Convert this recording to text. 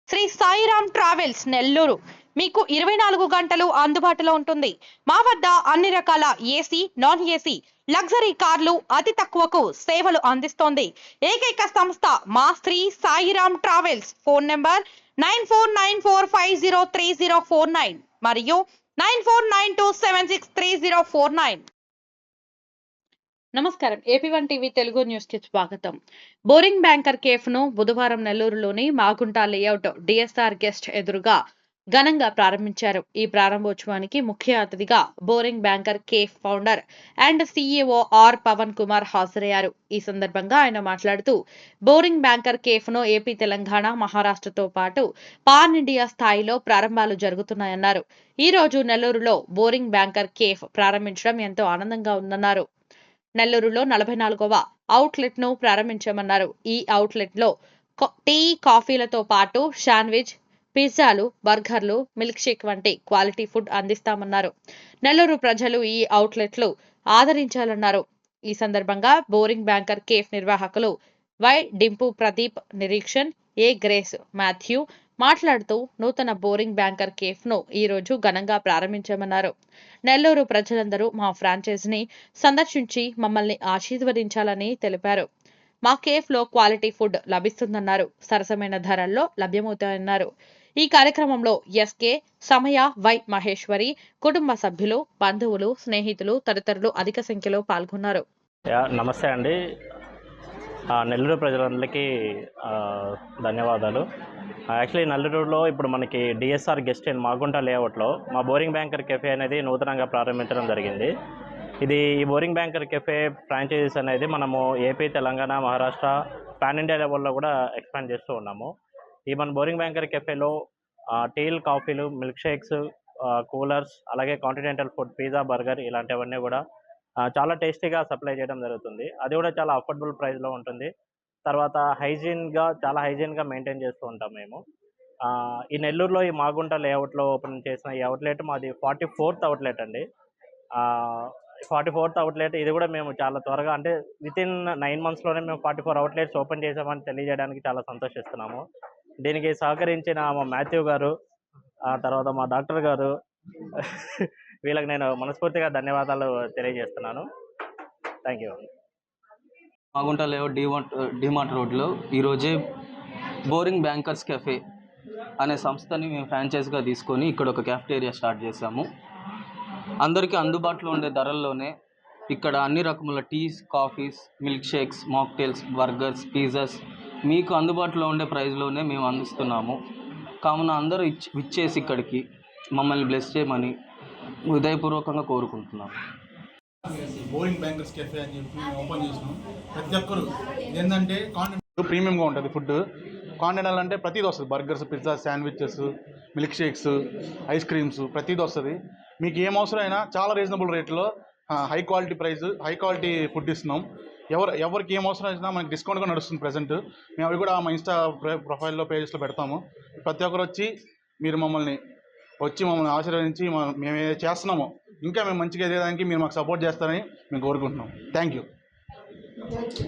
Shri Sairam travels Nellore మీకు 24 గంటలు అందుబాటులో ఉంటుంది. మా వద్ద అన్ని రకాల ఏసీ, నాన్ ఏసీ, లగ్జరీ కార్లు అతి తక్కువకు సేవలు అందిస్తోంది. ఏకైక సంస్థ మా Shri Sairam travels. Phone number 9494503049 మరియు 9492763049. నమస్కారం. AP1 టీవీ తెలుగు న్యూస్ కి స్వాగతం. బోరింగ్ బ్యాంకర్ కేఫ్ ను బుధవారం నెల్లూరులోని మాగుంట లేఅవుట్ డిఎస్ఆర్ గెస్ట్ ఎదురుగా ఘనంగా ప్రారంభించారు. ఈ ప్రారంభోత్సవానికి ముఖ్య అతిథిగా boring banker cafe founder and CEO R Pavan Kumar హాజరయ్యారు. ఈ సందర్భంగా ఆయన మాట్లాడుతూ బోరింగ్ బ్యాంకర్ కేఫ్ ను ఏపీ, తెలంగాణ, మహారాష్ట్రతో పాటు పాన్ ఇండియా స్థాయిలో ప్రారంభాలు జరుగుతున్నాయన్నారు. ఈ రోజు నెల్లూరులో బోరింగ్ బ్యాంకర్ కేఫ్ ప్రారంభించడం ఎంతో ఆనందంగా ఉందన్నారు. నెల్లూరులో 44వ అవుట్లెట్ ను ప్రారంభించామన్నారు. ఈ అవుట్లెట్ లో టీ, కాఫీలతో పాటు శాండ్విచ్, పిజ్జాలు, బర్గర్లు, మిల్క్ షేక్ వంటి క్వాలిటీ ఫుడ్ అందిస్తామన్నారు. నెల్లూరు ప్రజలు ఈ అవుట్లెట్లు ఆదరించాలన్నారు. ఈ సందర్భంగా బోరింగ్ బ్యాంకర్ కేఫ్ నిర్వాహకులు Y Dimpu Pradeep, Nireekshan, A Grace Mathew మాట్లాడుతూ నూతన బోరింగ్ బ్యాంకర్ కేఫ్ ను ఈ రోజు ఘనంగా ప్రారంభించామన్నారు. నెల్లూరు ప్రజలందరూ మా ఫ్రాంచైజీని సందర్శించి మమ్మల్ని ఆశీర్వదించాలని తెలిపారు. మా కేఫ్ లో క్వాలిటీ ఫుడ్ లభిస్తుందన్నారు. సరసమైన ధరల్లో లభ్యమవుతాయన్నారు. ఈ కార్యక్రమంలో ఎస్కే, సమయ, వై మహేశ్వరి, కుటుంబ సభ్యులు, బంధువులు, స్నేహితులు తదితరులు అధిక సంఖ్యలో పాల్గొన్నారు. నమస్తే అండి. నెల్లూరు ప్రజలందరికీ ధన్యవాదాలు. యాక్చువల్లీ నెల్లూరులో ఇప్పుడు మనకి డిఎస్ఆర్ గెస్ట్ ఇన్ మాగుంట లేఅవుట్లో మా బోరింగ్ బ్యాంకర్ కెఫే అనేది నూతనంగా ప్రారంభించడం జరిగింది. ఈ బోరింగ్ బ్యాంకర్ కెఫే ఫ్రాంచైజీస్ అనేది మనము AP, Telangana, Maharashtra, pan India లెవెల్లో కూడా ఎక్స్పాండ్ చేస్తూ ఉన్నాము. ఈ మన బోరింగ్ బ్యాంకర్ కెఫేలో టీలు, కాఫీలు, మిల్క్ షేక్స్, కూలర్స్, అలాగే కాంటినెంటల్ ఫుడ్, పిజ్జా, బర్గర్ ఇలాంటివన్నీ కూడా చాలా టేస్టీగా సప్లై చేయడం జరుగుతుంది. అది కూడా చాలా అఫోర్డబుల్ ప్రైస్లో ఉంటుంది. తర్వాత చాలా హైజీన్గా మెయింటైన్ చేస్తూ ఉంటాం మేము. ఈ నెల్లూరులో ఈ మాగుంట లేఅవుట్లో ఓపెన్ చేసిన ఈ అవుట్లెట్ మాది 44th అవుట్లెట్ అండి. 44th outlet. ఇది కూడా మేము చాలా త్వరగా, అంటే వితిన్ 9 monthsలోనే మేము 44 అవుట్లెట్స్ ఓపెన్ చేసామని తెలియజేయడానికి చాలా సంతోషిస్తున్నాము. దీనికి సహకరించిన మా మాథ్యూ గారు, తర్వాత మా డాక్టర్ గారు, వీళ్ళకి నేను మనస్ఫూర్తిగా ధన్యవాదాలు తెలియజేస్తున్నాను. Thank you. Magunta layout DMart రోడ్లో ఈరోజే బోరింగ్ బ్యాంకర్స్ కెఫే అనే సంస్థని మేము ఫ్రాంచైజ్గా తీసుకొని ఇక్కడ ఒక క్యాఫ్టేరియా స్టార్ట్ చేశాము. అందరికీ అందుబాటులో ఉండే ధరల్లోనే ఇక్కడ అన్ని రకముల teas, coffees, milk shakes, mocktails, burgers, pizzas మీకు అందుబాటులో ఉండే ప్రైస్లోనే మేము అందిస్తున్నాము. కావున అందరూ ఇచ్చేసి ఇక్కడికి మమ్మల్ని బ్లెస్ చేయమని హృదయపూర్వకంగా కోరుకుంటున్నాము. బోరింగ్ బ్యాంకర్స్ కెఫే అని చెప్పి మేము ఓపెన్ చేసినాం. ప్రతి ఒక్కరు ఏంటంటే కాంటినెంటల్ ప్రీమియంగా ఉంటుంది ఫుడ్. కాంటినెంటల్ అంటే ప్రతిదీ వస్తుంది. Burgers, pizza, sandwiches, milk shakes, ice creams ప్రతిదీ వస్తుంది. మీకు ఏం అవసరం అయినా చాలా రీజనబుల్ రేట్లో హై క్వాలిటీ ఫుడ్ ఇస్తున్నాం. ఎవరికి ఏం అవసరం వచ్చినా మనకి డిస్కౌంట్ కూడా నడుస్తుంది ప్రజెంట్. మేము అవి కూడా మా ఇన్స్టా ప్రొఫైల్లో, పేజెస్లో పెడతాము. ప్రతి ఒక్కరు మీరు మమ్మల్ని ఆశీర్వదించి మేము ఏదైతే చేస్తున్నామో ఇంకా మేము మంచిగా ఎదగడానికి మీరు మాకు సపోర్ట్ చేస్తారని మేము కోరుకుంటున్నాం. Thank you.